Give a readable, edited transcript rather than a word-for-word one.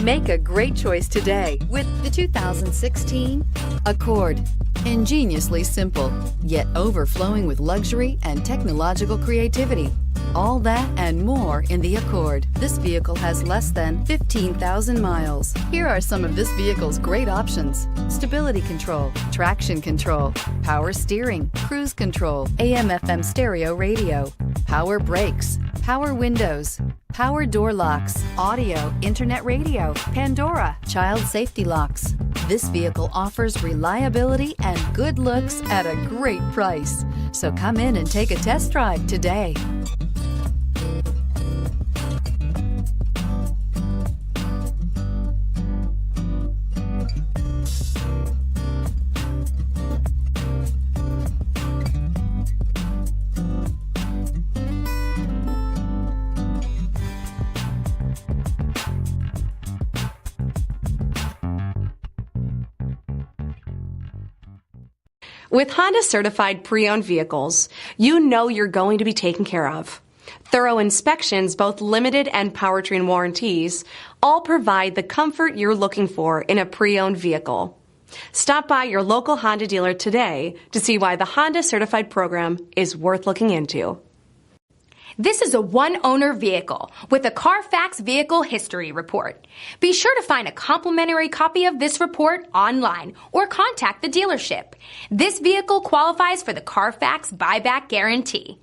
Make a great choice today with the 2016 Accord. Ingeniously simple, yet overflowing with luxury and technological creativity. All that and more in the Accord. This vehicle has less than 15,000 miles. Here are some of this vehicle's great options: stability control, traction control, power steering, cruise control, AM/FM stereo radio, power brakes, power windows, power door locks, audio, internet radio, Pandora, child safety locks. This vehicle offers reliability and good looks at a great price. So come in and take a test drive today. With Honda certified pre-owned vehicles, you know you're going to be taken care of. Thorough inspections, both limited and powertrain warranties, all provide the comfort you're looking for in a pre-owned vehicle. Stop by your local Honda dealer today to see why the Honda certified program is worth looking into. This is a one-owner vehicle with a CARFAX Vehicle History Report. Be sure to find a complimentary copy of this report online or contact the dealership. This vehicle qualifies for the CARFAX Buyback Guarantee.